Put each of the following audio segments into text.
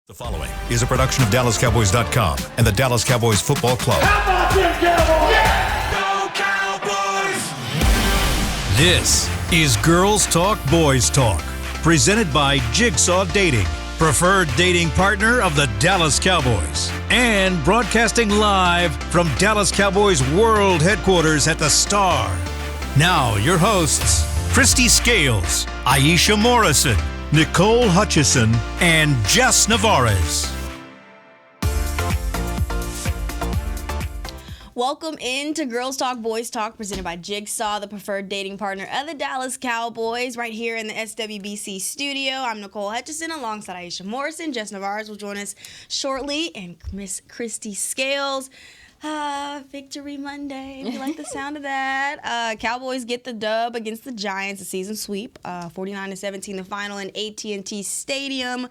The following is a production of DallasCowboys.com and the Dallas Cowboys Football Club. How about them Cowboys? Yeah! Go Cowboys! This is Girls Talk, Boys Talk, presented by Jigsaw Dating, preferred dating partner of the Dallas Cowboys, and broadcasting live from Dallas Cowboys World Headquarters at the Star. Now, your hosts, Christy Scales, Aisha Morrison, Nicole Hutchison, and Jess Navarez. Welcome into Girls Talk, Boys Talk, presented by Jigsaw, the preferred dating partner of the Dallas Cowboys, right here in the SWBC studio. I'm Nicole Hutchison, alongside Aisha Morrison. Jess Navarez will join us shortly, and Miss Christy Scales. Victory Monday, if you like the sound of that. Cowboys get the dub against the Giants, a season sweep, 49-17, the final in AT&T Stadium.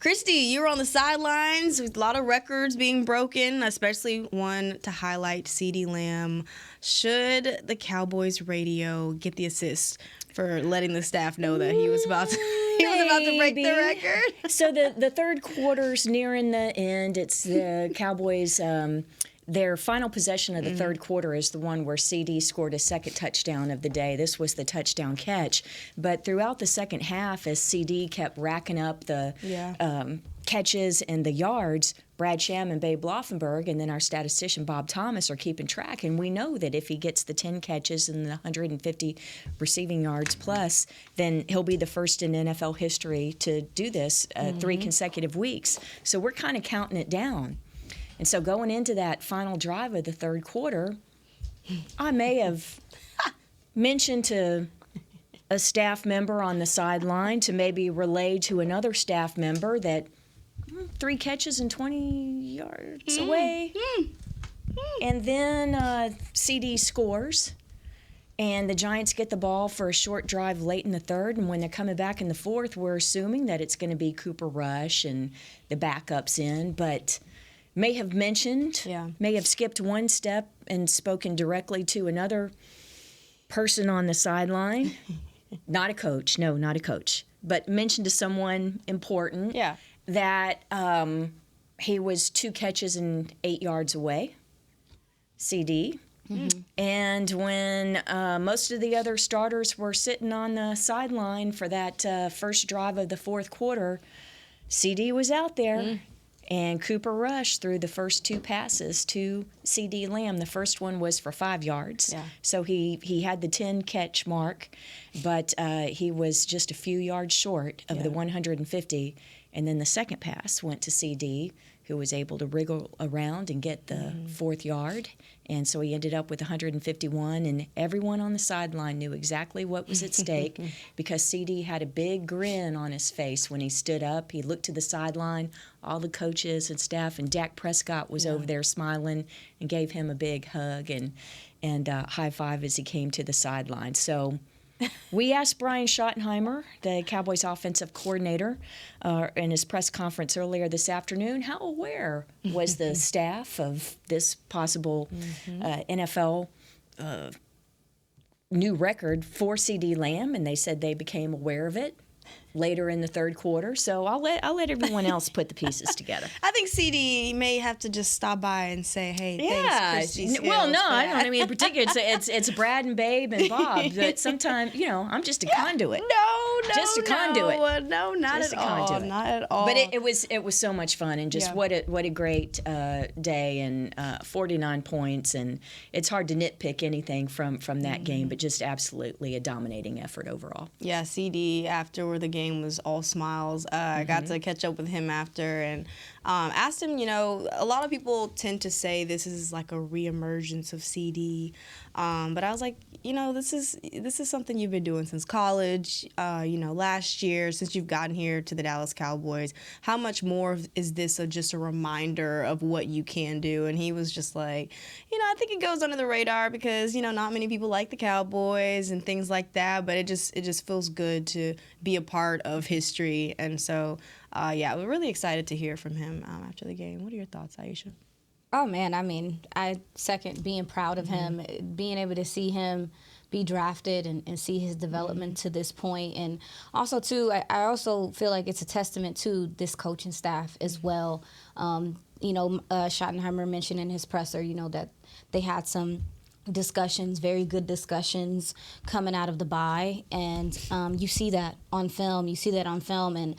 Christy, you were on the sidelines with a lot of records being broken, especially one to highlight CeeDee Lamb. Should the Cowboys radio get the assist for letting the staff know that he was about to break the record? So the third quarter's nearing the end. It's the Cowboys. Their final possession of the third quarter is the one where CeeDee scored a second touchdown of the day. This was the touchdown catch. But throughout the second half, as CeeDee kept racking up the catches and the yards, Brad Sham and Babe Loffenberg and then our statistician Bob Thomas are keeping track. And we know that if he gets the 10 catches and the 150 receiving yards plus, then he'll be the first in NFL history to do this 3 consecutive weeks. So we're kind of counting it down. And so going into that final drive of the third quarter, I may have mentioned to a staff member on the sideline to maybe relay to another staff member that 3 catches and 20 yards away. And then CeeDee scores, and the Giants get the ball for a short drive late in the third. And when they're coming back in the fourth, we're assuming that it's going to be Cooper Rush and the backups in, but may have mentioned, may have skipped one step and spoken directly to another person on the sideline. Not a coach, no, not a coach, but mentioned to someone important that he was 2 catches and 8 yards away, CeeDee. And when most of the other starters were sitting on the sideline for that first drive of the fourth quarter, CeeDee was out there. And Cooper Rush threw the first 2 passes to CeeDee Lamb. The first one was for 5 yards. So he had the 10-catch mark, but he was just a few yards short of the 150. And then the second pass went to CeeDee, who was able to wriggle around and get the 4th yard. And so he ended up with 151, and everyone on the sideline knew exactly what was at stake because CeeDee had a big grin on his face when he stood up. He looked to the sideline, all the coaches and staff, and Dak Prescott was over there smiling and gave him a big hug and high five as he came to the sideline. So we asked Brian Schottenheimer, the Cowboys offensive coordinator, in his press conference earlier this afternoon, how aware was the staff of this possible NFL new record for CeeDee Lamb, and they said they became aware of it later in the third quarter. So I'll let everyone else put the pieces together. I think CeeDee may have to just stop by and say, "Hey, thanks, Christy Scales." Well, no, I don't. I mean, in particular, it's Brad and Babe and Bob. But sometimes, I'm just a conduit. Just a conduit. No, not Just at a conduit. all. Not at all. But it was so much fun, and just what a great day, and 49 points, and it's hard to nitpick anything from that game, but just absolutely a dominating effort overall. Yeah, CeeDee, after the game was all smiles. I got to catch up with him after and asked him, a lot of people tend to say this is like a reemergence of CeeDee, but I was like, this is something you've been doing since college, last year, since you've gotten here to the Dallas Cowboys. How much more is this just a reminder of what you can do? And he was just like, I think it goes under the radar because, not many people like the Cowboys and things like that, but it just feels good to be a part of history. And so, we're really excited to hear from him after the game. What are your thoughts, Aisha? Oh, man, I mean, I second being proud of him, being able to see him be drafted and see his development to this point. And also, too, I also feel like it's a testament to this coaching staff as well. Schottenheimer mentioned in his presser, that they had some discussions, very good discussions coming out of the bye, and you see that on film. And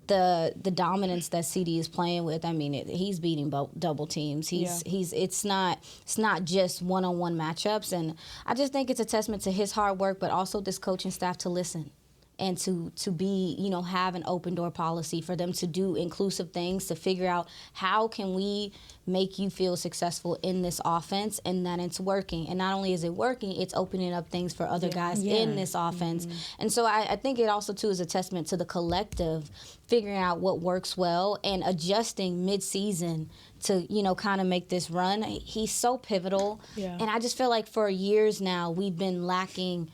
the dominance that CD is playing with. I mean, he's beating double teams. It's not just one-on-one matchups, and I just think it's a testament to his hard work, but also this coaching staff to listen and to be, have an open door policy for them to do inclusive things, to figure out how can we make you feel successful in this offense, and that it's working. And not only is it working, it's opening up things for other guys in this offense. And so I think it also, too, is a testament to the collective figuring out what works well and adjusting mid-season to, kind of make this run. He's so pivotal. Yeah. And I just feel like for years now we've been lacking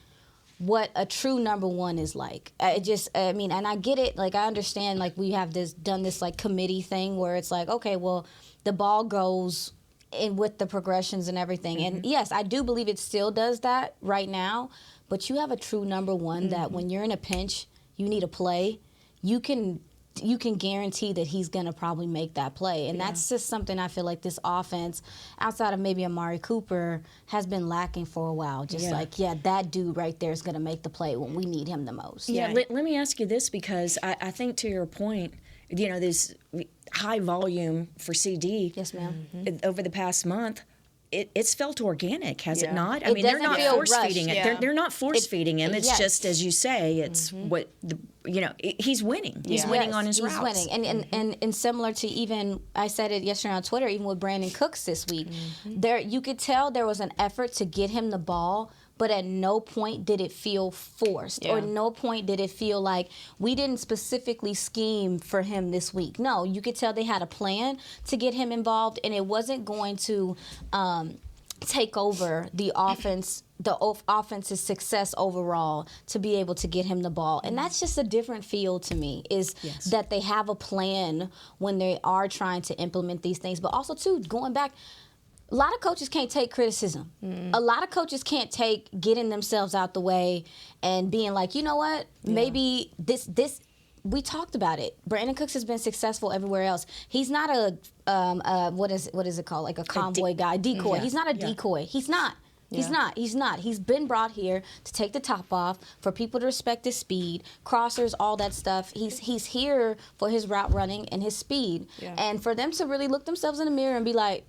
what a true number one is like. And I get it. Like, I understand, like, we have done this like committee thing where it's like, okay, well, the ball goes in with the progressions and everything. And yes, I do believe it still does that right now. But you have a true number one that when you're in a pinch, you need a play, you can guarantee that he's going to probably make that play. And that's just something I feel like this offense, outside of maybe Amari Cooper, has been lacking for a while. That dude right there is going to make the play when we need him the most. Yeah, let me ask you this, because I think to your point, this high volume for CD over the past month, it's felt organic, has it not? I mean, they're not force-feeding it. Yeah. They're not force-feeding him. It's just, as you say, it's what he's winning. He's winning on his routes. He's winning. And similar to, even, I said it yesterday on Twitter, even with Brandon Cooks this week, you could tell there was an effort to get him the ball, but at no point did it feel forced, or no point did it feel like we didn't specifically scheme for him this week. No, you could tell they had a plan to get him involved, and it wasn't going to take over the offense, the offense's success overall, to be able to get him the ball. And that's just a different feel to me, is that they have a plan when they are trying to implement these things. But also, too, going back, a lot of coaches can't take criticism. A lot of coaches can't take getting themselves out the way and being like, you know what, maybe this. We talked about it. Brandon Cooks has been successful everywhere else. He's not a what is it called? Like a convoy guy, decoy. He's not a decoy. He's not. He's not. He's been brought here to take the top off, for people to respect his speed, crossers, all that stuff. He's here for his route running and his speed, and for them to really look themselves in the mirror and be like,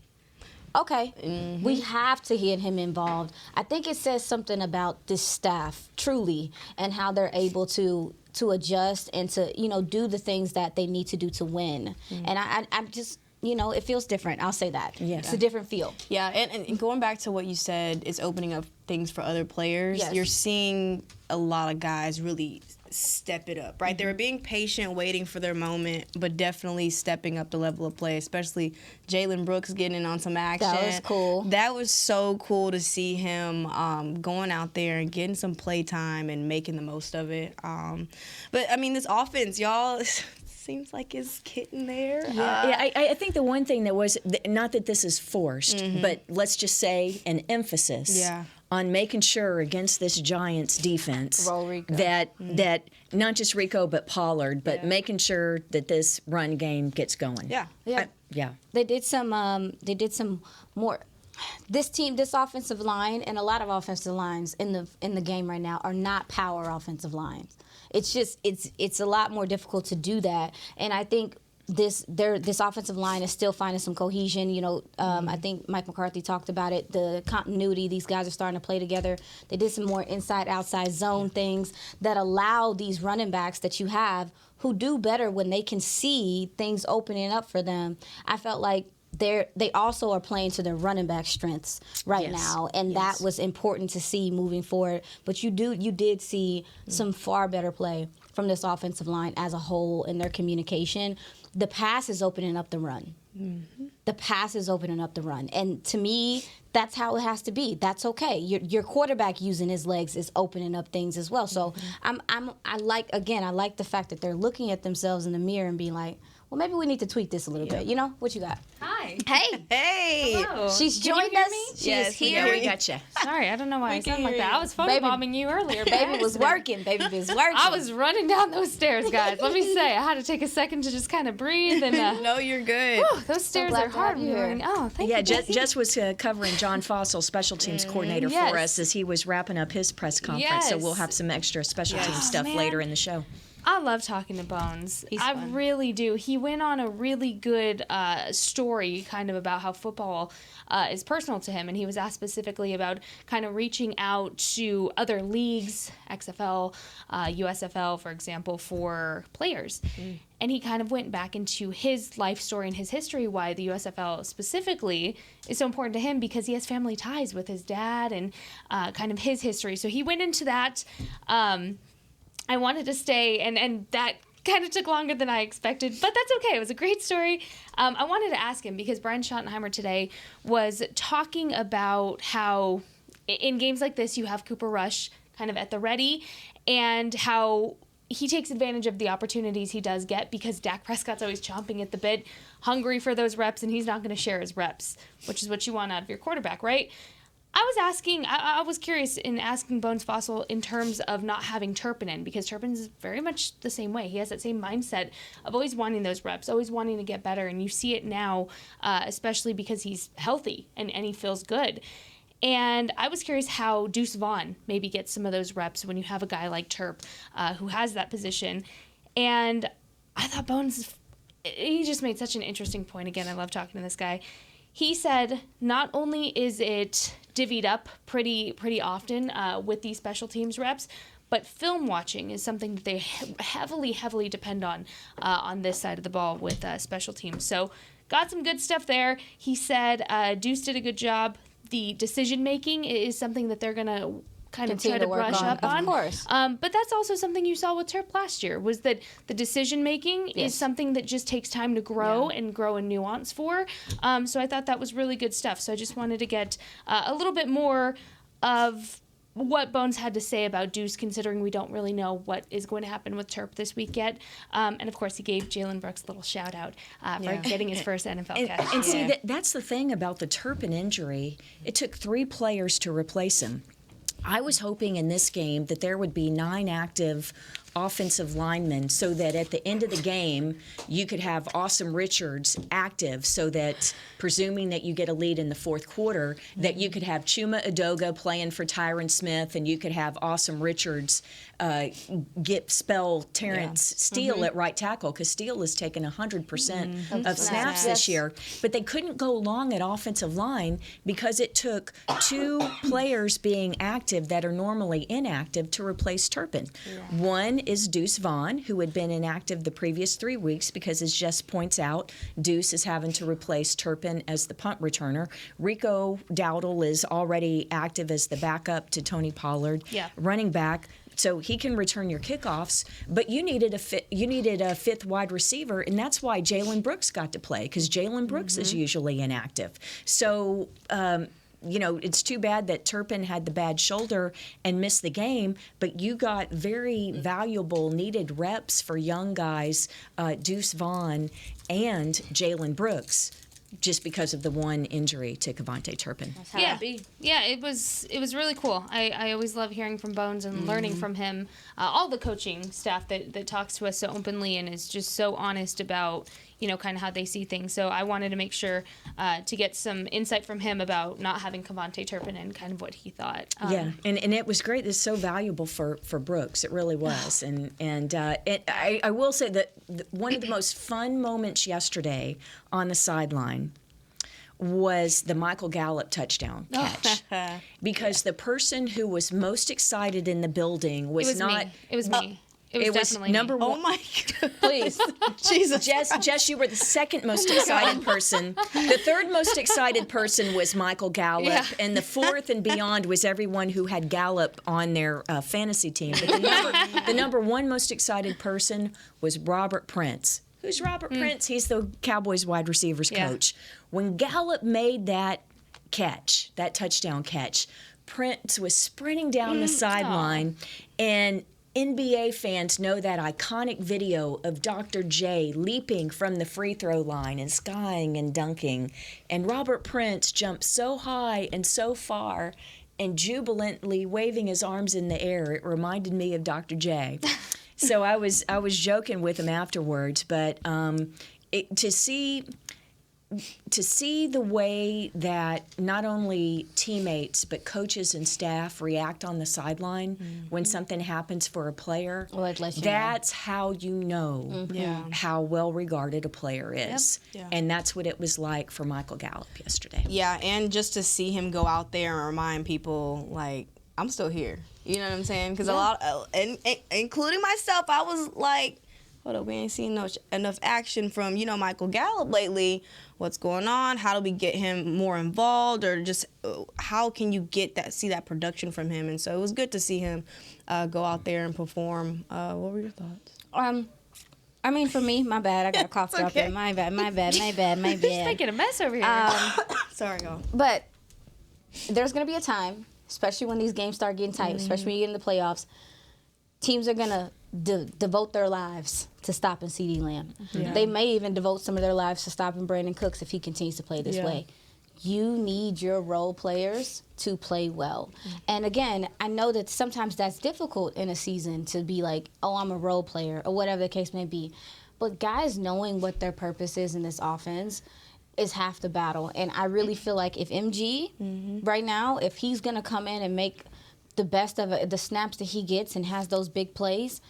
okay, we have to get him involved. I think it says something about this staff, truly, and how they're able to adjust and to, do the things that they need to do to win. And I'm just, it feels different. I'll say that. Yeah. It's a different feel. Yeah, and going back to what you said, it's opening up things for other players. Yes. You're seeing a lot of guys really step it up, right? They were being patient, waiting for their moment, but definitely stepping up the level of play, especially Jalen Brooks getting in on some action. That was cool. That was so cool to see him going out there and getting some play time and making the most of it. But, I mean, this offense, y'all, seems like it's getting there. I think the one thing that was, not that this is forced, but let's just say an emphasis on making sure against this Giants defense that not just Rico but Pollard, but making sure that this run game gets going. They did some more. This offensive line, and a lot of offensive lines in the game right now, are not power offensive lines. It's just it's a lot more difficult to do that, and I think this offensive line is still finding some cohesion. I think Mike McCarthy talked about it, the continuity. These guys are starting to play together. They did some more inside-outside zone things that allow these running backs that you have, who do better when they can see things opening up for them. I felt like they also are playing to their running back strengths right now, and that was important to see moving forward. But you did see some far better play from this offensive line as a whole in their communication. The pass is opening up the run. The pass is opening up the run, and to me, that's how it has to be. That's okay. Your quarterback using his legs is opening up things as well. So I like the fact that they're looking at themselves in the mirror and being like, well, maybe we need to tweak this a little bit. You know, what you got? Hi. Hey. Hey. Hello. She's Can you joined hear us. me? She Yes, is we here. got We got you. Sorry, I don't know why I sound like hear that. you. I was photobombing you earlier. Baby was working. Baby was working. I was running down those stairs, guys. Let me say, I had to take a second to just kind of breathe. And No, you're good. whew, those stairs glad are to hard. have you here. Moving. Oh, thank Yeah, you. Jess was covering John Fossil, special teams coordinator Yes. for us, as he was wrapping up his press conference. So Yes. we'll have some extra special team stuff man. later in the show. I love talking to Bones. I fun. really do. He went on a really good story kind of about how football is personal to him. And he was asked specifically about kind of reaching out to other leagues, XFL, USFL, for example, for players. And he kind of went back into his life story and his history, why the USFL specifically is so important to him, because he has family ties with his dad and kind of his history. So he went into that. I wanted to stay, and that kind of took longer than I expected, but that's okay. It was a great story. I wanted to ask him, because Brian Schottenheimer today was talking about how in games like this you have Cooper Rush kind of at the ready, and how he takes advantage of the opportunities he does get, because Dak Prescott's always chomping at the bit, hungry for those reps, and he's not going to share his reps, which is what you want out of your quarterback, right? I was curious in asking Bones Fossil in terms of not having Turpin in, because Turpin is very much the same way. He has that same mindset of always wanting those reps, always wanting to get better, and you see it now, especially because he's healthy and he feels good. And I was curious how Deuce Vaughn maybe gets some of those reps when you have a guy like Turp who has that position. And I thought Bones, he just made such an interesting point. Again, I love talking to this guy. He said not only is it divvied up pretty often with these special teams reps, but film watching is something that they heavily depend on this side of the ball with special teams. So got some good stuff there. He said Deuce did a good job. The decision making is something that they're going to kind of try to brush up on. Of course. But that's also something you saw with Terp last year, was that the decision making is something that just takes time to grow and grow in nuance for. So I thought that was really good stuff. So I just wanted to get a little bit more of what Bones had to say about Deuce, considering we don't really know what is going to happen with Terp this week yet. And of course, he gave Jalen Brooks a little shout out for getting his first NFL catch. And see, that's the thing about the Turpin injury. It took 3 players to replace him. I was hoping in this game that there would be 9 active offensive linemen, so that at the end of the game you could have Awesome Richards active, so that presuming that you get a lead in the fourth quarter, that you could have Chuma Edoga playing for Tyron Smith, and you could have Awesome Richards spell Terrence Steele at right tackle, because Steele has taken 100% of snaps this year. But they couldn't go long at offensive line because it took 2 players being active that are normally inactive to replace Turpin. One is Deuce Vaughn, who had been inactive the previous 3 weeks because, as Jess points out, Deuce is having to replace Turpin as the punt returner. Rico Dowdle is already active as the backup to Tony Pollard, running back. So he can return your kickoffs, but you needed a 5th wide receiver, and that's why Jalen Brooks got to play, because Jalen Brooks is usually inactive. So it's too bad that Turpin had the bad shoulder and missed the game, but you got very valuable, needed reps for young guys, Deuce Vaughn and Jalen Brooks, just because of the one injury to Kavontae Turpin. Yeah, it was really cool. I always love hearing from Bones and learning from him. All the coaching staff that talks to us so openly and is just so honest about kind of how they see things. So I wanted to make sure to get some insight from him about not having Kavontae Turpin and kind of what he thought. And it was great. It's so valuable for Brooks. It really was. I will say that one of the most fun moments yesterday on the sideline was the Michael Gallup touchdown catch. Because the person who was most excited in the building was not... It was me. It was definitely number me. one. Oh my God. Please. Jesus. Jess, you were the second most excited person. The third most excited person was Michael Gallup. And the fourth and beyond was everyone who had Gallup on their fantasy team. But the number one most excited person was Robert Prince. Who's Robert Prince? He's the Cowboys wide receivers coach. When Gallup made that touchdown catch, Prince was sprinting down the sideline, and NBA fans know that iconic video of Dr. J leaping from the free throw line and skying and dunking. And Robert Prince jumped so high and so far and jubilantly waving his arms in the air. It reminded me of Dr. J. So I was joking with him afterwards, but to see the way that not only teammates but coaches and staff react on the sideline when something happens for a player, that's how you know how well regarded a player is. Yep. Yeah. And that's what it was like for Michael Gallup yesterday. Yeah, and just to see him go out there and remind people, like, I'm still here. You know what I'm saying? Because a lot, including myself, I was like, hold up, we ain't seen enough action from, Michael Gallup lately. What's going on? How do we get him more involved? Or just how can you see that production from him? And so it was good to see him go out there and perform. What were your thoughts? I mean, for me, my bad. I got a cough drop in. My bad. Just making a mess over here. Sorry, y'all. But there's going to be a time, especially when these games start getting tight, especially when you get in the playoffs, teams are going to devote their lives to stopping CeeDee Lamb. Yeah. They may even devote some of their lives to stopping Brandon Cooks if he continues to play this way. You need your role players to play well. And again, I know that sometimes that's difficult in a season to be like, oh, I'm a role player, or whatever the case may be. But guys knowing what their purpose is in this offense is half the battle. And I really feel like if MG, right now, if he's going to come in and make the best of it, the snaps that he gets and has those big plays,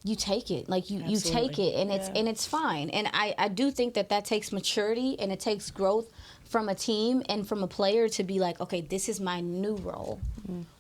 you take it. Like, you take it, and it's fine. And I do think that takes maturity, and it takes growth from a team and from a player to be like, okay, this is my new role,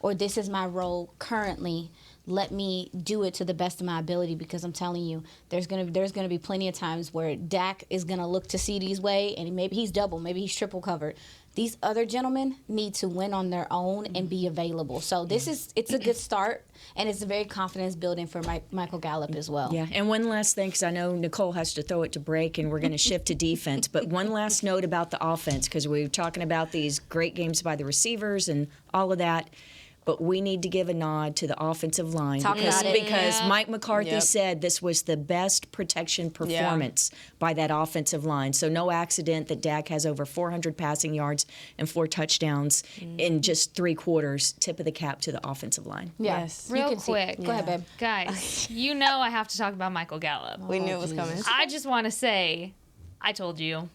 or this is my role currently. Let me do it to the best of my ability, because I'm telling you, there's gonna be plenty of times where Dak is gonna look to CeeDee's way, and maybe he's double, maybe he's triple covered. These other gentlemen need to win on their own and be available. So it's a good start, and it's a very confidence building for Michael Gallup as well. Yeah, and one last thing, because I know Nicole has to throw it to break, and we're going to shift to defense. But one last note about the offense, because we were talking about these great games by the receivers and all of that. But we need to give a nod to the offensive line because Mike McCarthy said this was the best protection performance by that offensive line. So no accident that Dak has over 400 passing yards and 4 touchdowns in just 3 quarters. Tip of the cap to the offensive line. Yes. Real quick. Go ahead, babe. Guys, I have to talk about Michael Gallup. We knew it was coming. I just want to say, I told you.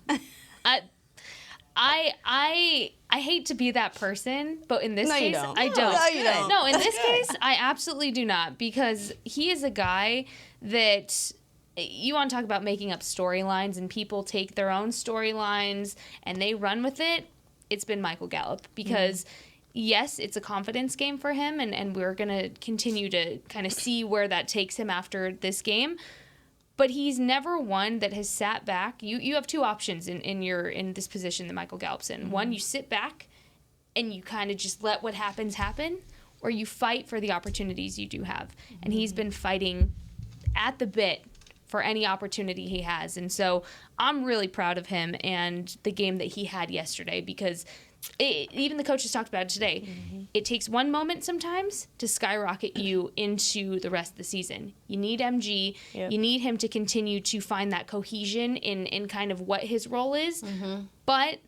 I hate to be that person, but in this case, I don't. No, you don't. No, in this case, I absolutely do not, because he is a guy that you want to talk about making up storylines, and people take their own storylines and they run with it. It's been Michael Gallup, because yes, it's a confidence game for him, and we're going to continue to kind of see where that takes him after this game. But he's never one that has sat back. You have 2 options in this position that Michael Gallup's in. One, you sit back and you kind of just let what happens happen, or you fight for the opportunities you do have. And he's been fighting at the bit for any opportunity he has. And so I'm really proud of him and the game that he had yesterday, because even the coaches talked about it today. It takes one moment sometimes to skyrocket you into the rest of the season. You need MG. You need him to continue to find that cohesion in kind of what his role is. But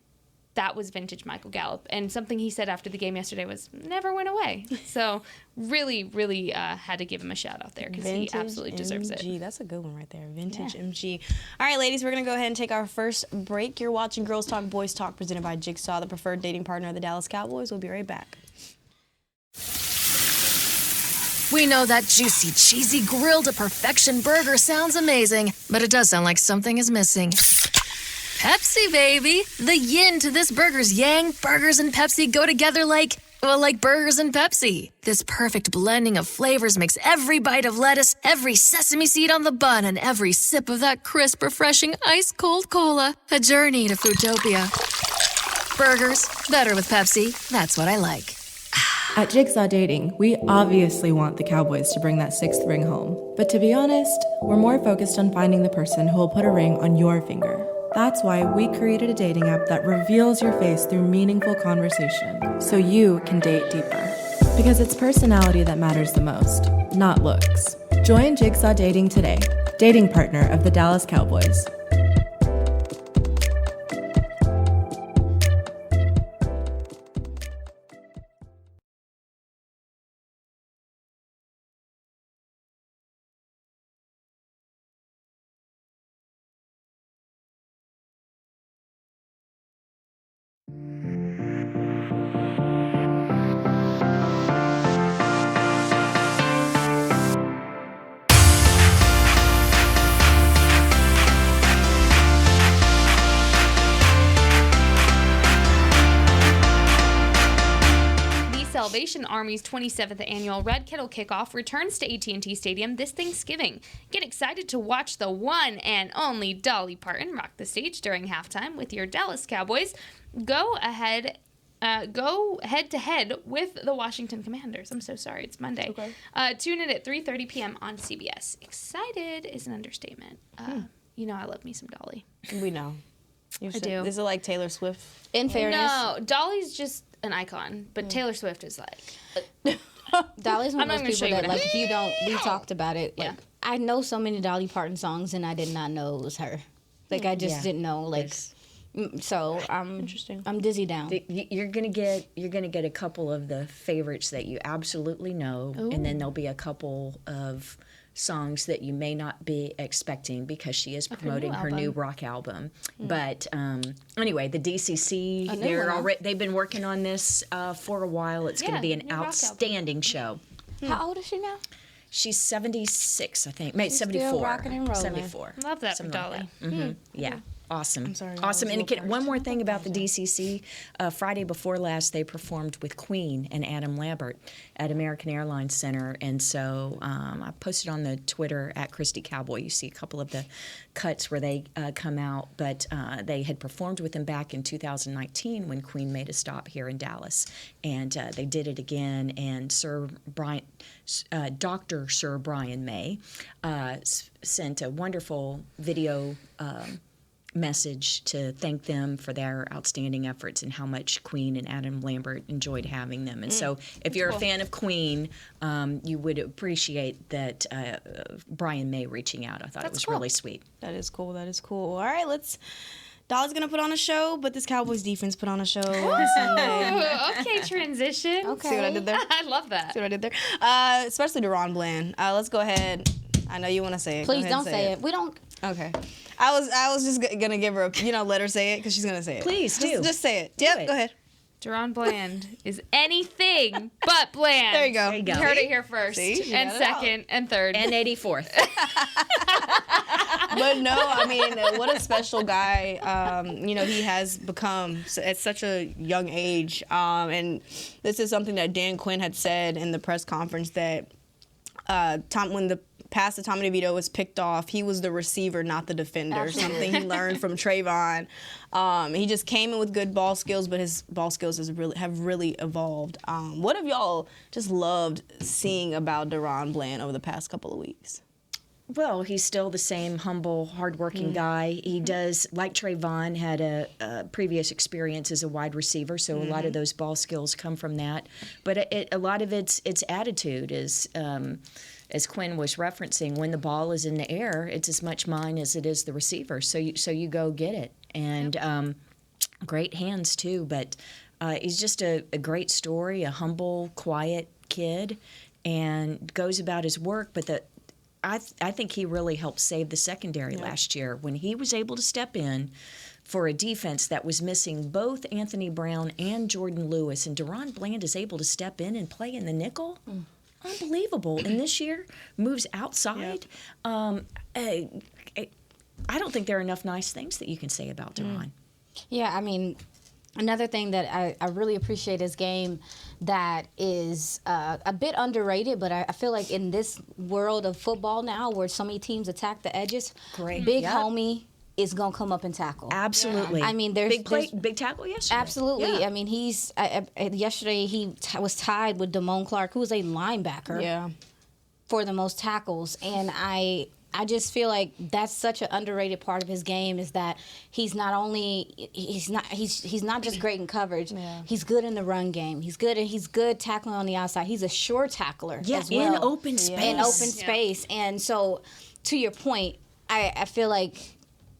that was vintage Michael Gallup. And something he said after the game yesterday was, never went away. So really, really had to give him a shout out there, because he absolutely deserves it. That's a good one right there. Vintage MG. All right, ladies, we're going to go ahead and take our first break. You're watching Girls Talk, Boys Talk, presented by Jigsaw, the preferred dating partner of the Dallas Cowboys. We'll be right back. We know that juicy, cheesy, grilled to perfection burger sounds amazing, but it does sound like something is missing. Pepsi, baby. The yin to this burger's yang. Burgers and Pepsi go together like burgers and Pepsi. This perfect blending of flavors makes every bite of lettuce, every sesame seed on the bun, and every sip of that crisp, refreshing, ice-cold cola a journey to Foodtopia. Burgers, better with Pepsi. That's what I like. At Jigsaw Dating, we obviously want the Cowboys to bring that 6th ring home. But to be honest, we're more focused on finding the person who will put a ring on your finger. That's why we created a dating app that reveals your face through meaningful conversation, so you can date deeper. Because it's personality that matters the most, not looks. Join Jigsaw Dating today, dating partner of the Dallas Cowboys. Salvation Army's 27th annual Red Kettle Kickoff returns to AT&T Stadium this Thanksgiving. Get excited to watch the one and only Dolly Parton rock the stage during halftime with your Dallas Cowboys. Go head to head with the Washington Commanders. I'm so sorry, it's Monday. Okay. Tune in at 3:30 p.m. on CBS. Excited is an understatement. You know I love me some Dolly. We know. I do. Is it like Taylor Swift? In fairness, No, Dolly's just an icon, but Taylor Swift is like... Dolly's one of those people that, like, if you don't, we talked about it. Yeah. Like, I know so many Dolly Parton songs, and I did not know it was her. Like, I just didn't know. Like, so I'm dizzy down. You're gonna get a couple of the favorites that you absolutely know, and then there'll be a couple of songs that you may not be expecting because she is promoting her new rock album. But anyway, the DCC, they've been working on this for a while. It's going to be an outstanding show. How old is she now? She's 76, I think. Maybe 74. Still rocking and rolling. 74. Love that for Dolly. Like that. Yeah. Awesome. I'm sorry. Awesome. And one more thing about the DCC. Friday before last, they performed with Queen and Adam Lambert at American Airlines Center. And so I posted on the Twitter at Christy Cowboy. You see a couple of the cuts where they come out. But they had performed with them back in 2019 when Queen made a stop here in Dallas. And they did it again. And Dr. Sir Brian May sent a wonderful video message to thank them for their outstanding efforts and how much Queen and Adam Lambert enjoyed having them. And so if you're a fan of Queen, you would appreciate that Brian May reaching out. I thought it was really sweet. That is cool. All right, Dolly's going to put on a show, but this Cowboys defense put on a show Sunday. Okay, transition. Okay. See what I did there? I love that. See what I did there? Especially Deron Bland. Let's go ahead. I know you want to say it. Please don't say it. We don't. Okay. I was just going to give her let her say it because she's going to say it. Please do. Just say it. Do Yep, it. go ahead. Deron Bland is anything but bland. There you go. There you go. You heard it here first. See? And second and third. And 84th. But no, I mean, what a special guy, he has become at such a young age. And this is something that Dan Quinn had said in the press conference that when the pass to Tommy DeVito was picked off, he was the receiver, not the defender. Absolutely. Something he learned from Trayvon. He just came in with good ball skills, but his ball skills have really evolved. What have y'all just loved seeing about Deron Bland over the past couple of weeks? Well, he's still the same humble, hardworking guy. He does, like Trayvon, had a previous experience as a wide receiver, so a lot of those ball skills come from that. But a lot of it's attitude is, as Quinn was referencing, when the ball is in the air, it's as much mine as it is the receiver. So you go get it. And great hands, too. But he's just a great story, a humble, quiet kid, and goes about his work. But I think he really helped save the secondary last year when he was able to step in for a defense that was missing both Anthony Brown and Jordan Lewis. And Deron Bland is able to step in and play in the nickel. Unbelievable. And this year moves outside. I don't think there are enough nice things that you can say about Deron. Yeah, I mean, another thing that I really appreciate his game that is a bit underrated, but I feel like in this world of football now where so many teams attack the edges, big homie is going to come up and tackle. Absolutely. I mean, there's big tackle yesterday. Absolutely. Yeah. I mean, yesterday he was tied with Damone Clark, who was a linebacker for the most tackles. And I I just feel like that's such an underrated part of his game is that he's not just great in coverage. Yeah. He's good in the run game. He's good tackling on the outside. He's a sure tackler as well. In open space. In open space. And so, to your point, I feel like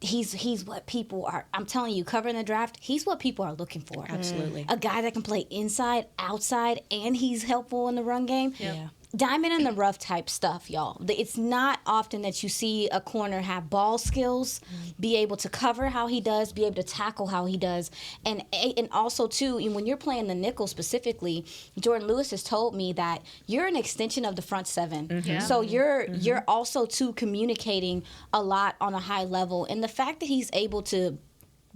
he's what people are. I'm telling you, covering the draft, he's what people are looking for. Absolutely. A guy that can play inside, outside, and he's helpful in the run game. Yeah. Diamond in the rough type stuff, y'all. It's not often that you see a corner have ball skills, be able to cover how he does, be able to tackle how he does. And also, too, when you're playing the nickel specifically, Jordan Lewis has told me that you're an extension of the front seven. Mm-hmm. Yeah. So you're also, too, communicating a lot on a high level. And the fact that he's able to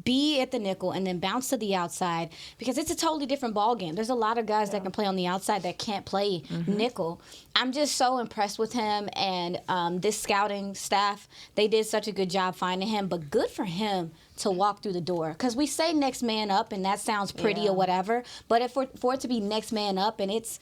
be at the nickel and then bounce to the outside, because it's a totally different ball game. There's a lot of guys that can play on the outside that can't play nickel. I'm just so impressed with him, and this scouting staff, they did such a good job finding him, but good for him to walk through the door, because we say next man up and that sounds pretty or whatever, but for it to be next man up and it's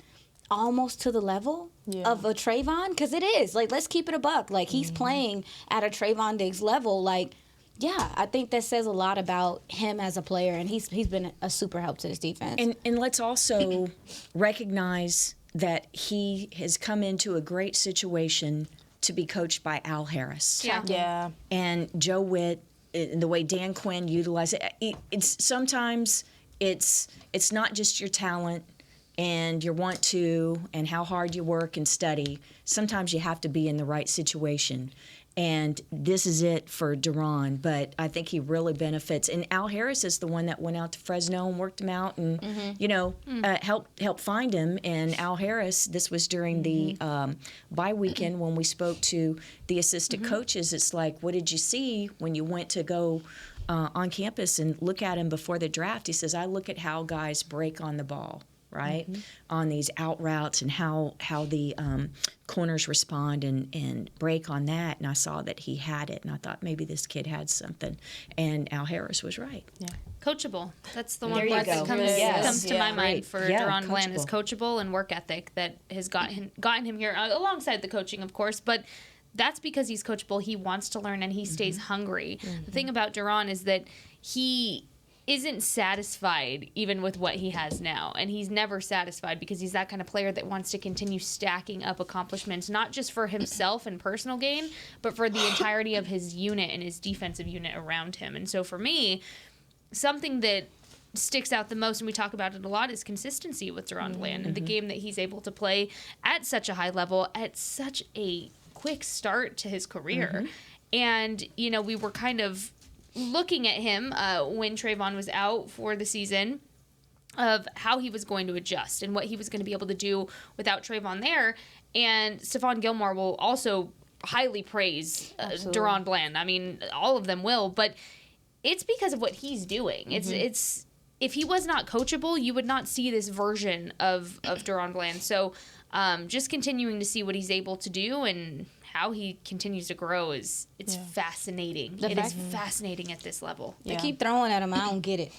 almost to the level of a Trayvon, because it is. Like, let's keep it a buck. Like, he's playing at a Trayvon Diggs level. Like, yeah, I think that says a lot about him as a player, and he's been a super help to this defense. And let's also recognize that he has come into a great situation to be coached by Al Harris. Yeah. And Joe Witt, the way Dan Quinn utilized it, sometimes it's not just your talent and your want to and how hard you work and study. Sometimes you have to be in the right situation. And this is it for Duron, but I think he really benefits. And Al Harris is the one that went out to Fresno and worked him out and, helped find him. And Al Harris, this was during the bye weekend when we spoke to the assistant coaches. It's like, what did you see when you went to go on campus and look at him before the draft? He says, I look at how guys break on the ball. Right, on these out routes and how the corners respond and break on that. And I saw that he had it, and I thought maybe this kid had something. And Al Harris was right. Yeah. Coachable. That's the one There you word that go. comes to my mind for Yeah, Duron Bland is coachable. coachable and work ethic that has gotten him here alongside the coaching, of course, but that's because he's coachable. He wants to learn and he stays hungry. The thing about Duron is that he isn't satisfied even with what he has now, and he's never satisfied because he's that kind of player that wants to continue stacking up accomplishments, not just for himself and personal gain, but for the entirety of his unit and his defensive unit around him. And so for me, something that sticks out the most, and we talk about it a lot, is consistency with Duron Bland and the game that he's able to play at such a high level at such a quick start to his career. And we were kind of looking at him when Trayvon was out for the season of how he was going to adjust and what he was going to be able to do without Trayvon there. And Stephon Gilmore will also highly praise Duron Bland. I mean, all of them will, but it's because of what he's doing. It's if he was not coachable, you would not see this version of Duron Bland. So just continuing to see what he's able to do and how he continues to grow it's fascinating. It is fascinating at this level. They keep throwing at him. I don't get it.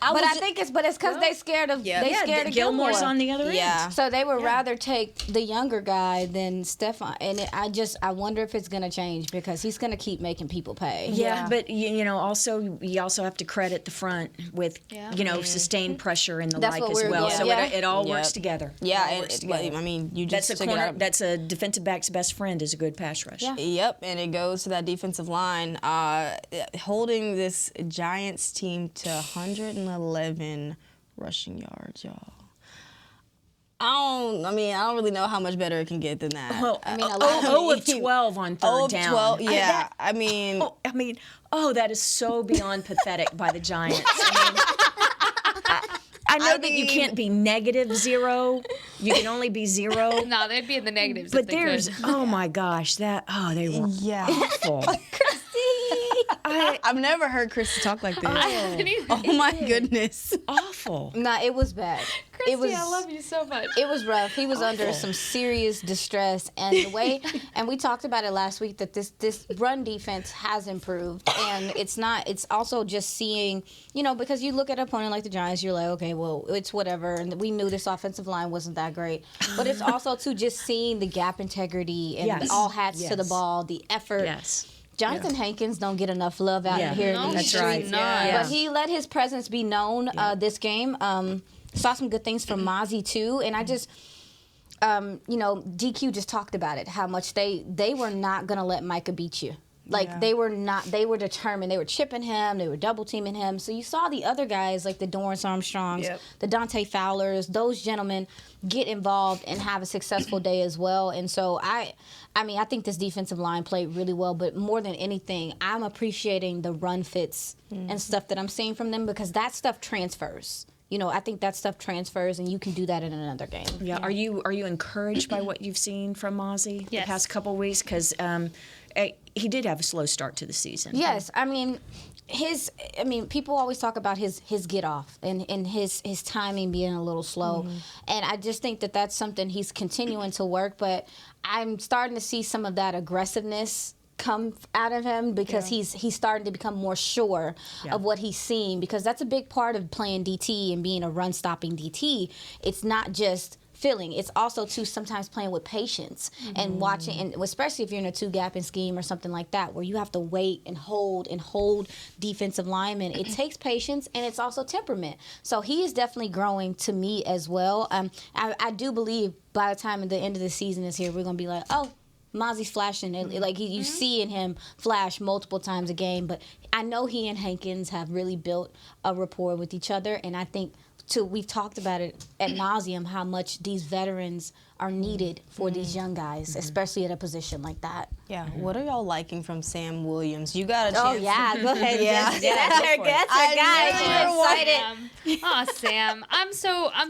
I think it's because they scared of scared of Gilmore. Gilmore's on the other end. So they would rather take the younger guy than Stephon. And I wonder if it's going to change because he's going to keep making people pay. Yeah, but you also have to credit the front with sustained pressure and the That's like what as well. yeah. So Yeah. it all works together. Yeah, I mean, you just That's a took it corner. out. That's a defensive back's best friend is a good pass rush. Yeah. Yep, and it goes to that defensive line, holding this Giants team to 111 rushing yards, y'all. I don't really know how much better it can get than that. Well, I mean, 0 of 12 on third down. 12, yeah. That is so beyond pathetic by the Giants. I know that you can't be -0. You can only be 0. No, they'd be in the negatives. But if they there's, could. oh my gosh, they were awful. I've never heard Christy talk like this. Oh my goodness. Awful. Nah, it was bad. Christy, I love you so much. It was rough. He was under some serious distress, and the way, and we talked about it last week, that this run defense has improved, and it's also just seeing, because you look at an opponent like the Giants, you're like, okay, well, it's whatever, and we knew this offensive line wasn't that great, but it's also to just seeing the gap integrity and the all hats to the ball, the effort. Yes. Jonathan Hankins don't get enough love out here. No, in these that's streets. right. But he let his presence be known this game. Saw some good things from Mozzie too, and I just, DQ just talked about it, how much they were not gonna let Micah beat you. They were determined. They were chipping him. They were double teaming him. So you saw the other guys like the Dorrance Armstrongs, the Dante Fowlers, those gentlemen get involved and have a successful day as well. And so I think this defensive line played really well, but more than anything, I'm appreciating the run fits and stuff that I'm seeing from them, because that stuff transfers. I think that stuff transfers, and you can do that in another game. Yeah. Are you encouraged by what you've seen from Mozzie the past couple of weeks? Because he did have a slow start to the season. Yes, people always talk about his get off and his timing being a little slow, and I just think that that's something he's continuing to work. But I'm starting to see some of that aggressiveness come out of him, because he's starting to become more sure of what he's seeing, because that's a big part of playing DT and being a run stopping DT. It's not just feeling, it's also too sometimes playing with patience and watching, and especially if you're in a two gapping scheme or something like that, where you have to wait and hold defensive linemen. It takes patience, and it's also temperament. So he is definitely growing to me as well. I do believe by the time the end of the season is here, we're gonna be like, oh, Mozzie's flashing. You see in him flash multiple times a game. But I know he and Hankins have really built a rapport with each other, and I think we've talked about it ad nauseum, how much these veterans are needed for these young guys, especially at a position like that. Yeah. What are y'all liking from Sam Williams? You got a chance. Oh yeah, go ahead. Yeah. That's her guy. She's excited. Oh, Sam, I'm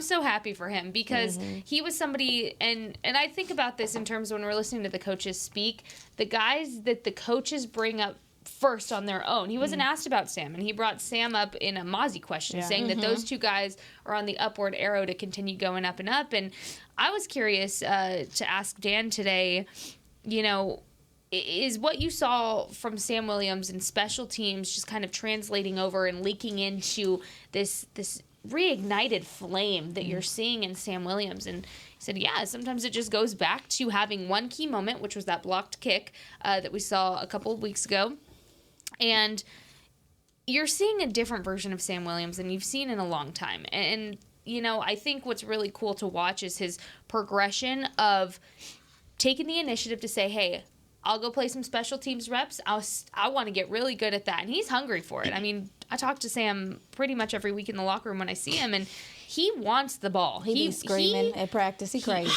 so happy for him, because he was somebody, and I think about this in terms of when we're listening to the coaches speak, the guys that the coaches bring up first on their own. He wasn't asked about Sam, and he brought Sam up in a Mozzie question, saying that those two guys are on the upward arrow to continue going up and up. And I was curious to ask Dan today, is what you saw from Sam Williams in special teams just kind of translating over and leaking into this reignited flame that you're seeing in Sam Williams? And he said, yeah, sometimes it just goes back to having one key moment, which was that blocked kick that we saw a couple of weeks ago. And you're seeing a different version of Sam Williams than you've seen in a long time. And I think what's really cool to watch is his progression of taking the initiative to say, hey, I'll go play some special teams reps. I want to get really good at that. And he's hungry for it. I mean, I talk to Sam pretty much every week in the locker room when I see him, and he wants the ball. He's screaming at practice. He crazy.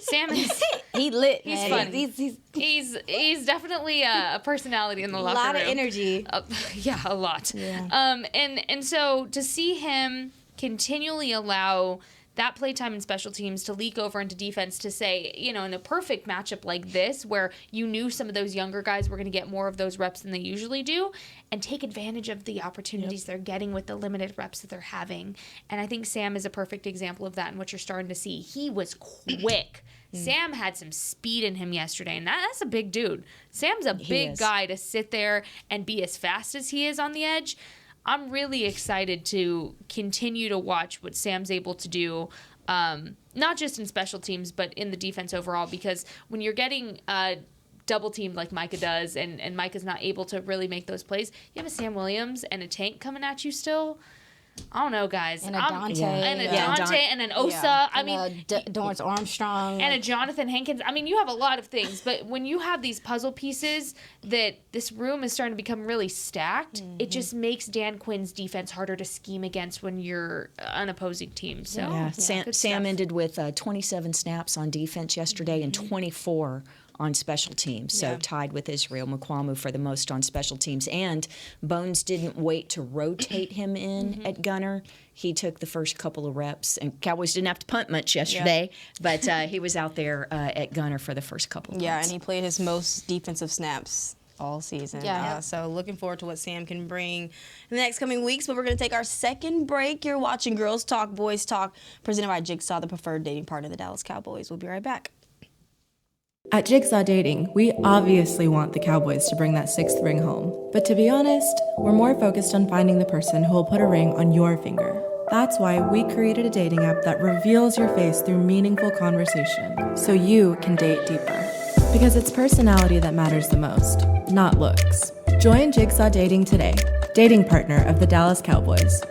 Sam is he lit. He's man. funny. He's definitely a personality in the locker room. A lot of energy. Yeah, a lot. Yeah. And so to see him continually allow that playtime in special teams to leak over into defense, to say, in a perfect matchup like this, where you knew some of those younger guys were going to get more of those reps than they usually do, and take advantage of the opportunities they're getting with the limited reps that they're having. And I think Sam is a perfect example of that, and what you're starting to see. He was quick. Sam had some speed in him yesterday, and that's a big dude. Sam's a big guy to sit there and be as fast as he is on the edge. I'm really excited to continue to watch what Sam's able to do, not just in special teams, but in the defense overall, because when you're getting double teamed like Micah does, and Micah's not able to really make those plays, you have a Sam Williams and a Tank coming at you still. I don't know, guys. And a Dante. And an Osa. Yeah. I mean, Dorrance Armstrong. And a Jonathan Hankins. I mean, you have a lot of things, but when you have these puzzle pieces that this room is starting to become really stacked, it just makes Dan Quinn's defense harder to scheme against when you're an opposing team. So Sam ended with 27 snaps on defense yesterday and 24 on special teams, so tied with Israel Mukuamu for the most on special teams. And Bones didn't wait to rotate him in at gunner. He took the first couple of reps, and Cowboys didn't have to punt much yesterday, but he was out there at gunner for the first couple of Yeah, punts. and he played his most defensive snaps all season. Yeah. So looking forward to what Sam can bring in the next coming weeks. But we're going to take our second break. You're watching Girls Talk, Boys Talk, presented by Jigsaw, the preferred dating partner of the Dallas Cowboys. We'll be right back. At Jigsaw Dating, we obviously want the Cowboys to bring that sixth ring home. But to be honest, we're more focused on finding the person who will put a ring on your finger. That's why we created a dating app that reveals your face through meaningful conversation, so you can date deeper. Because it's personality that matters the most, not looks. Join Jigsaw Dating today, dating partner of the Dallas Cowboys.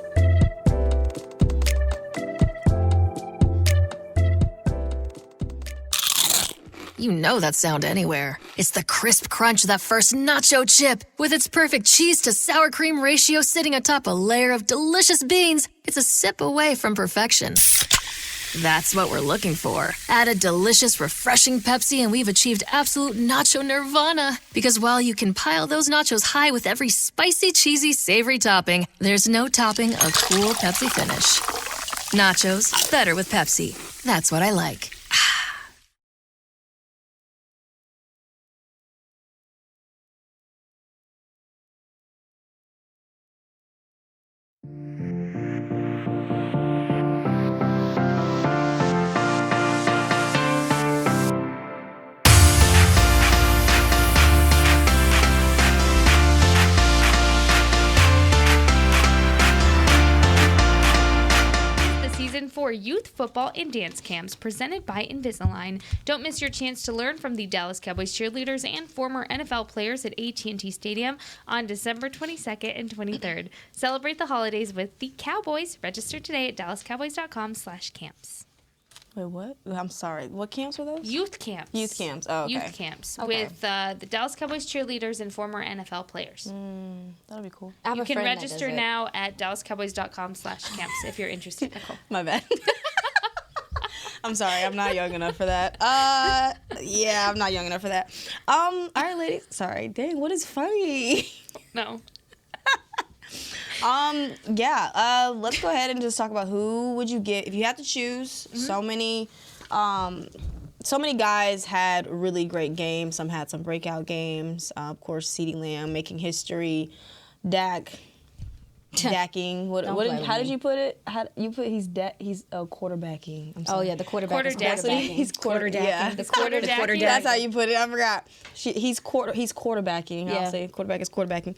You know that sound anywhere. It's the crisp crunch of that first nacho chip. With its perfect cheese to sour cream ratio sitting atop a layer of delicious beans, it's a sip away from perfection. That's what we're looking for. Add a delicious, refreshing Pepsi and we've achieved absolute nacho nirvana. Because while you can pile those nachos high with every spicy, cheesy, savory topping, there's no topping a cool Pepsi finish. Nachos, better with Pepsi. That's what I like. For youth football and dance camps presented by Invisalign. Don't miss your chance to learn from the Dallas Cowboys cheerleaders and former NFL players at AT&T Stadium on December 22nd and 23rd. Celebrate the holidays with the Cowboys. Register today at dallascowboys.com/camps. Wait, what? I'm sorry. What camps were those? Youth camps. Youth camps. Oh, okay. Youth camps Okay. with the Dallas Cowboys cheerleaders and former NFL players. That'll be cool. I have You a can friend that register does it. now at dallascowboys.com/camps if you're interested, Nicole. My bad. I'm sorry, I'm not young enough for that. Yeah, I'm not young enough for that. All right, ladies. Sorry. Dang, what is funny? No. Let's go ahead and just talk about who would you get if you had to choose. So many guys had really great games. Some had some breakout games. Of course, CeeDee Lamb making history. Dacking. How did you put it? He's quarterbacking. I'm sorry. Oh yeah, the quarterback. is Quarterbacking. He's quarterbacking. Yeah. The quarterbacking. That's how you put it. I forgot. He's quarterbacking. Yeah. I'll say quarterback is quarterbacking.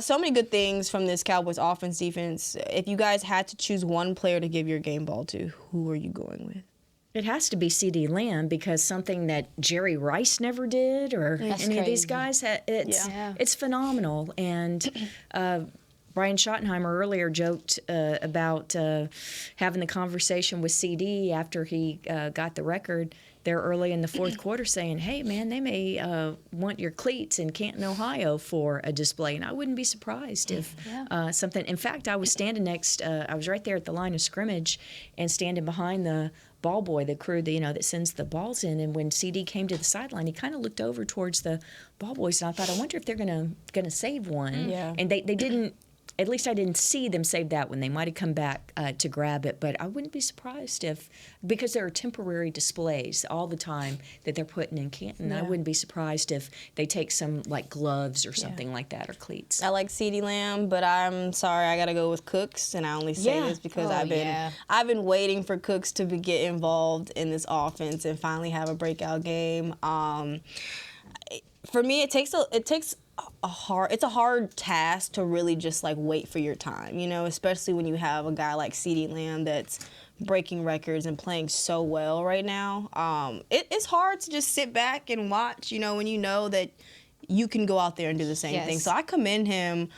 So many good things from this Cowboys offense, defense. If you guys had to choose one player to give your game ball to, who are you going with? It has to be CeeDee Lamb because something that Jerry Rice never did or any of these guys, it's phenomenal. And Brian Schottenheimer earlier joked about having the conversation with CD after he got the record there early in the fourth quarter saying, hey, man, they may want your cleats in Canton, Ohio for a display. And I wouldn't be surprised if something – in fact, I was standing I was right there at the line of scrimmage and standing behind the ball boy, the crew that sends the balls in. And when CD came to the sideline, he kind of looked over towards the ball boys, and I thought, I wonder if they're gonna save one. Yeah. And they didn't. At least I didn't see them save that one. They might have come back to grab it, but I wouldn't be surprised because there are temporary displays all the time that they're putting in Canton. I wouldn't be surprised if they take some like gloves or something like that or cleats. I like CeeDee Lamb, but I'm sorry, I gotta go with Cooks, and I only say this because I've been waiting for Cooks to get involved in this offense and finally have a breakout game. For me, it's a hard task to really just like wait for your time, especially when you have a guy like CeeDee Lamb that's breaking records and playing so well right now. It's hard to just sit back and watch, when you know that you can go out there and do the same thing. So I commend him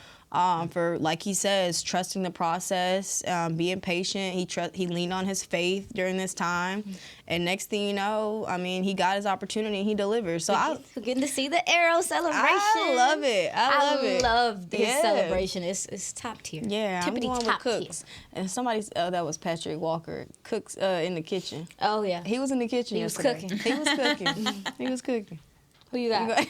for, like he says, trusting the process, being patient. He leaned on his faith during this time. And next thing you know, he got his opportunity and he delivers. So We're getting to see the arrow celebration. I love it. I love his celebration. It's top tier. Yeah, I'm going with top Cooks. tier. And somebody, that was Patrick Walker. Cooks in the kitchen. Oh yeah, He was in the kitchen. He was yesterday. cooking. He was cooking. He was cooking. who you got?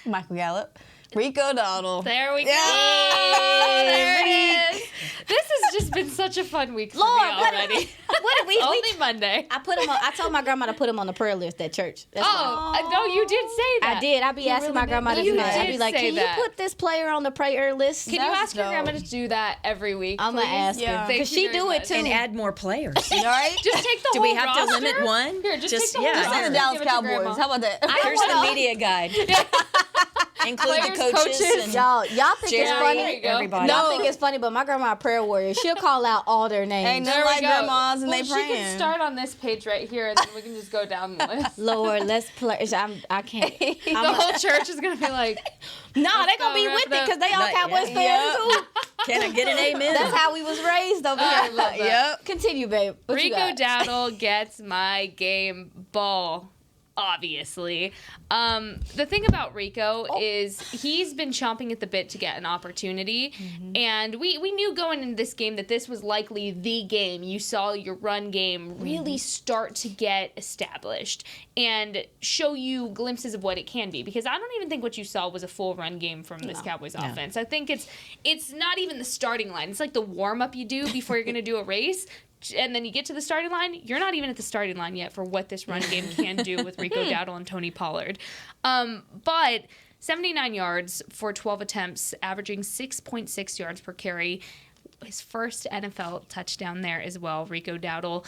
Michael Gallup. Rico Donald. There we go. Yeah. There it is. This has just been such a fun week for me already. What we Only Monday. I put him on. I told my grandma to put him on the prayer list at church. That's why. No, you did say that. I did. I'd be asking my grandma to do that. I'd be like, say can that. you put this player on the prayer list? Can you ask your grandma to do that every week? I'm going to ask her. Thank Because you she very do it much. too. And add more players. Right? Just take the Do whole we have to roster? limit one? Here, just take the whole yeah, roster. Just and the Dallas give it to Cowboys. grandma. How about that? Here's the media guide. Include the Players, coaches. coaches. And Y'all think it's Jerry, funny? There you go. everybody. Y'all think it's funny, but my grandma a prayer warrior. She'll call out all their names. Ain't There nothing we like go. grandmas and well, they she praying. can start on this page right here, and then we can just go down the list. Lord, let's play. I can't. The whole church is gonna be like, No, they gonna go, be wrap with it it up. because they all Not Cowboys yet. fans too. Can I get an amen? That's how we was raised over I here. love that. Yep. Continue, babe. What you Rico got? Dowdle gets my game ball. Obviously. The thing about Rico is he's been chomping at the bit to get an opportunity. And we knew going into this game that this was likely the game. You saw your run game really start to get established and show you glimpses of what it can be. Because I don't even think what you saw was a full run game from this Cowboys offense. I think it's not even the starting line. It's like the warm-up you do before you're going to do a race. And then you get to the starting line, you're not even at the starting line yet for what this run game can do with Rico Dowdle and Tony Pollard. But 79 yards for 12 attempts, averaging 6.6 yards per carry. His first NFL touchdown there as well, Rico Dowdle.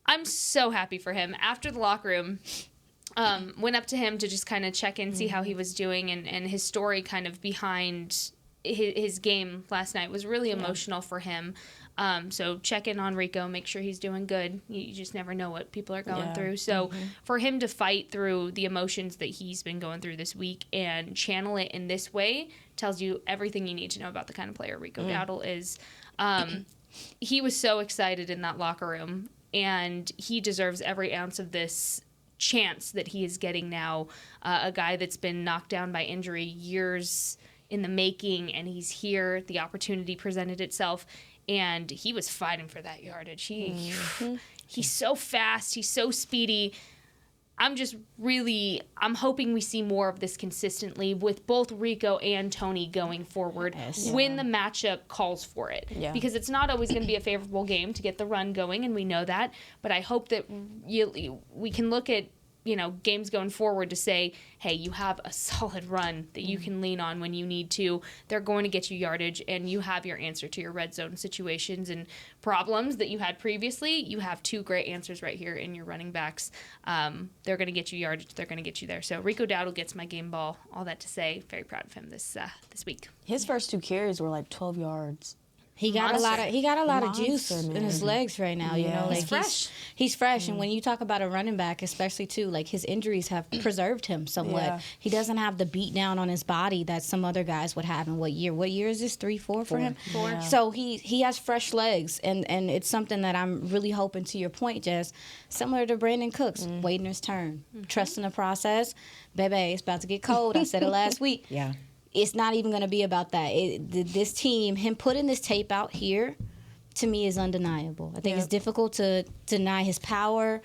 I'm so happy for him. After the locker room, went up to him to just kind of check in, see how he was doing, and his story kind of behind his game last night was really emotional for him. So check in on Rico, make sure he's doing good. You just never know what people are going through. So for him to fight through the emotions that he's been going through this week and channel it in this way tells you everything you need to know about the kind of player Rico Dowdle is. He was so excited in that locker room, and he deserves every ounce of this chance that he is getting now. A guy that's been knocked down by injury years in the making, and he's here. The opportunity presented itself, and he was fighting for that yardage. He's so fast. He's so speedy. I'm hoping we see more of this consistently with both Rico and Tony going forward when the matchup calls for it. Yeah. Because it's not always going to be a favorable game to get the run going, and we know that. But I hope that we can look at games going forward to say, hey, you have a solid run that you can lean on when you need to. They're going to get you yardage, and you have your answer to your red zone situations and problems that you had previously. You have two great answers right here in your running backs. They're going to get you yardage. They're going to get you there. So Rico Dowdle gets my game ball. All that to say, very proud of him this week. His first 2 carries were like 12 yards. He got a lot of juice Monster, in his legs right now. You know, like He's fresh. He's fresh, and when you talk about a running back, especially too, like his injuries have preserved him somewhat. Yeah. He doesn't have the beat down on his body that some other guys would have. In what year? What year is this? 3, 4 for him? 4. Yeah. So he has fresh legs, and it's something that I'm really hoping, to your point, Jess, similar to Brandon Cooks, waiting his turn, trusting the process. Baby, it's about to get cold. I said it last week. Yeah. It's not even going to be about that. This team, him putting this tape out here, to me, is undeniable. I think it's difficult to deny his power,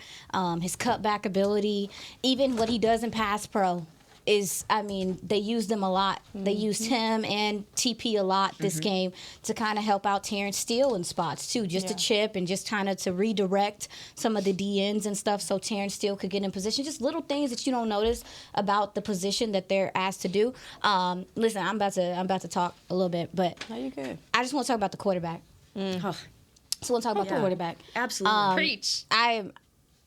his cutback ability, even what he does in pass pro. They used him a lot. They used him and TP a lot this game to kind of help out Terrence Steele in spots too, just to chip and just kind of to redirect some of the DNs and stuff so Terrence Steele could get in position. Just little things that you don't notice about the position that they're asked to do. Listen, I'm about to talk a little bit, but No, you good. I just want to talk about the quarterback. Oh, So we'll talk about the quarterback. absolutely. Preach.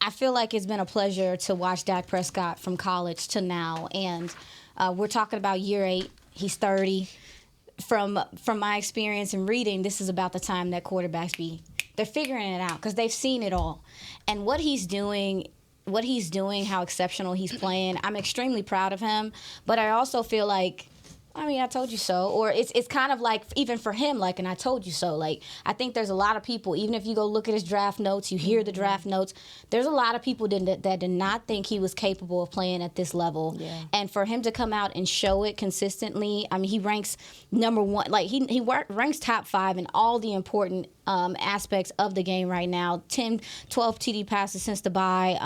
I feel like it's been a pleasure to watch Dak Prescott from college to now, and we're talking about year 8. He's 30. From my experience in reading, this is about the time that quarterbacks they're figuring it out because they've seen it all, and what he's doing, how exceptional he's playing. I'm extremely proud of him, but I also feel like, I told you so. Or it's kind of like, even for him, like, and I told you so. Like, I think there's a lot of people, even if you go look at his draft notes, you hear the draft notes, there's a lot of people that did not think he was capable of playing at this level. Yeah. And for him to come out and show it consistently, he ranks number 1. Like, he ranks top 5 in all the important aspects of the game right now. 12 TD passes since the bye.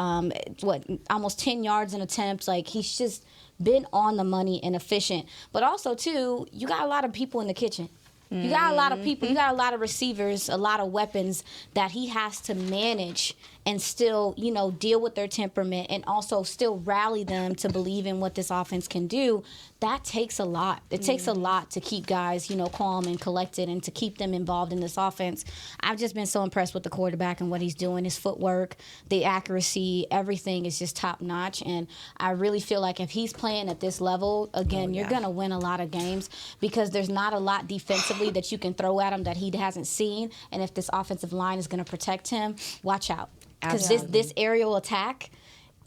Almost 10 yards in attempts. Like, he's just been on the money and efficient. But also, too, you got a lot of people in the kitchen. You got a lot of people, you got a lot of receivers, a lot of weapons that he has to manage and still, deal with their temperament and also still rally them to believe in what this offense can do. That takes a lot. It takes a lot to keep guys, calm and collected and to keep them involved in this offense. I've just been so impressed with the quarterback and what he's doing, his footwork, the accuracy, everything is just top notch. And I really feel like if he's playing at this level, again, you're going to win a lot of games because there's not a lot defensively that you can throw at him that he hasn't seen. And if this offensive line is going to protect him, watch out. Because this aerial attack,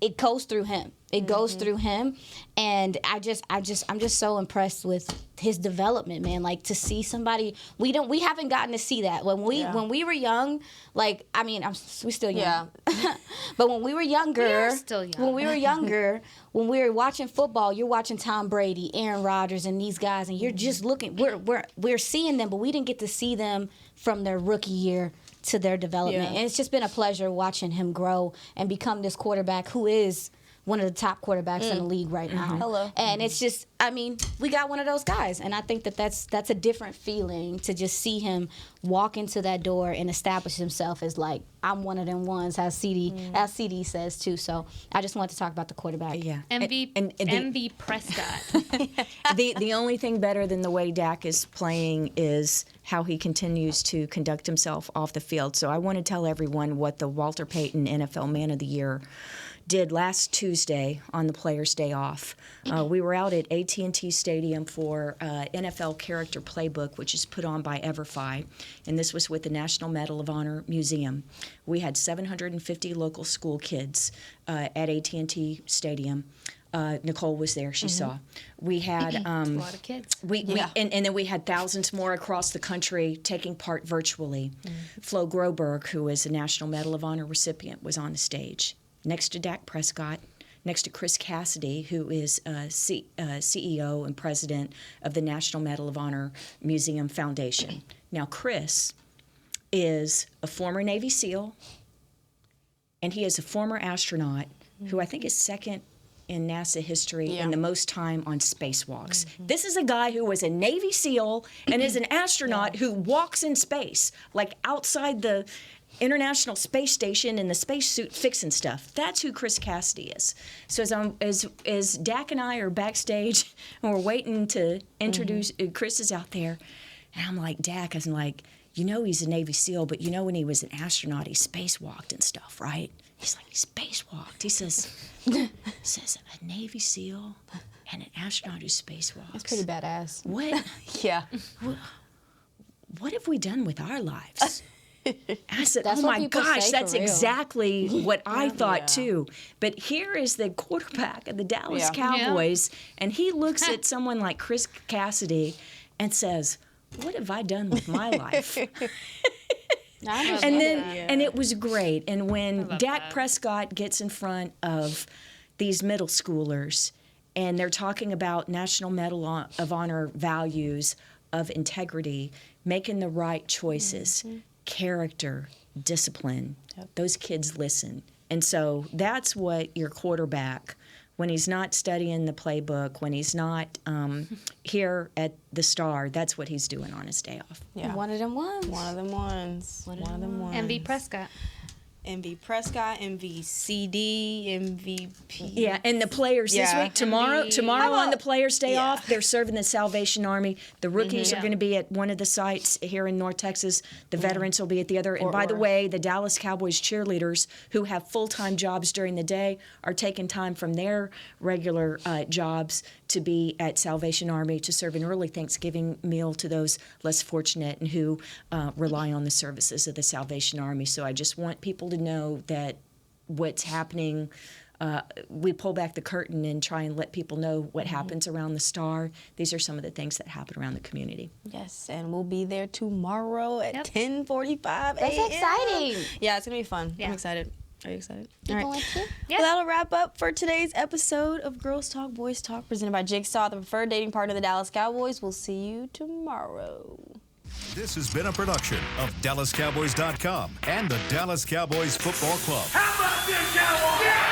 it goes through him. It goes through him, and I'm just so impressed with his development, man. Like to see somebody we haven't gotten to see that when we were young. Like we're still young, but when we were younger, we are still young. When we were younger, when we were watching football, you're watching Tom Brady, Aaron Rodgers, and these guys, and you're just looking. We're seeing them, but we didn't get to see them from their rookie year to their development. And it's just been a pleasure watching him grow and become this quarterback who is one of the top quarterbacks in the league right now. Hello. And it's just, we got one of those guys. And I think that's a different feeling to just see him walk into that door and establish himself as like, I'm one of them ones, as CD says too. So I just wanted to talk about the quarterback. Yeah. MV Prescott. The only thing better than the way Dak is playing is how he continues to conduct himself off the field. So I want to tell everyone what the Walter Payton NFL Man of the Year did last Tuesday on the Players' Day Off. We were out at AT&T Stadium for NFL Character Playbook, which is put on by EverFi, and this was with the National Medal of Honor Museum. We had 750 local school kids at AT&T Stadium. Nicole was there, she saw. We had a lot of kids. And then we had thousands more across the country taking part virtually. Flo Groberg, who is a National Medal of Honor recipient, was on the stage next to Dak Prescott, next to Chris Cassidy, who is CEO and president of the National Medal of Honor Museum Foundation. Now, Chris is a former Navy SEAL, and he is a former astronaut who I think is second in NASA history in the most time on spacewalks. This is a guy who was a Navy SEAL and is an astronaut who walks in space, like outside the International Space Station in the spacesuit fixing stuff. That's who Chris Cassidy is. So as Dak and I are backstage and we're waiting to introduce, Chris is out there, and I'm like, Dak, he's a Navy SEAL, but when he was an astronaut, he spacewalked and stuff, right? He's like, he spacewalked. He says, a Navy SEAL and an astronaut who spacewalks. That's pretty badass. What? Yeah. What have we done with our lives? I said, That's oh what my people gosh, say that's for real. exactly what I thought too. But here is the quarterback of the Dallas Cowboys, and he looks at someone like Chris Cassidy and says, what have I done with my life? And it was great. And when Dak Prescott gets in front of these middle schoolers and they're talking about National Medal of Honor values of integrity, making the right choices, character, discipline, those kids listen. And so that's what your quarterback, when he's not studying the playbook, when he's not here at the Star, that's what he's doing on his day off. Yeah. One of them ones. MV Prescott. MV Prescott, MV CD, MVP. Yeah, and the players this week, tomorrow on the Players' Day off, they're serving the Salvation Army. The rookies are going to be at one of the sites here in North Texas. The veterans will be at the other. And by the way, the Dallas Cowboys cheerleaders who have full-time jobs during the day are taking time from their regular jobs to be at Salvation Army to serve an early Thanksgiving meal to those less fortunate and who rely on the services of the Salvation Army. So I just want people to know that what's happening, we pull back the curtain and try and let people know what happens around the Star. These are some of the things that happen around the community. Yes, and we'll be there tomorrow at 10:45 a.m. That's exciting. Yeah, it's going to be fun. Yeah. I'm excited. Are you excited? You All going right. to? Yeah. Well, that'll wrap up for today's episode of Girls Talk, Boys Talk, presented by Jigsaw, the preferred dating partner of the Dallas Cowboys. We'll see you tomorrow. This has been a production of DallasCowboys.com and the Dallas Cowboys Football Club. How about this, Cowboys? Yeah!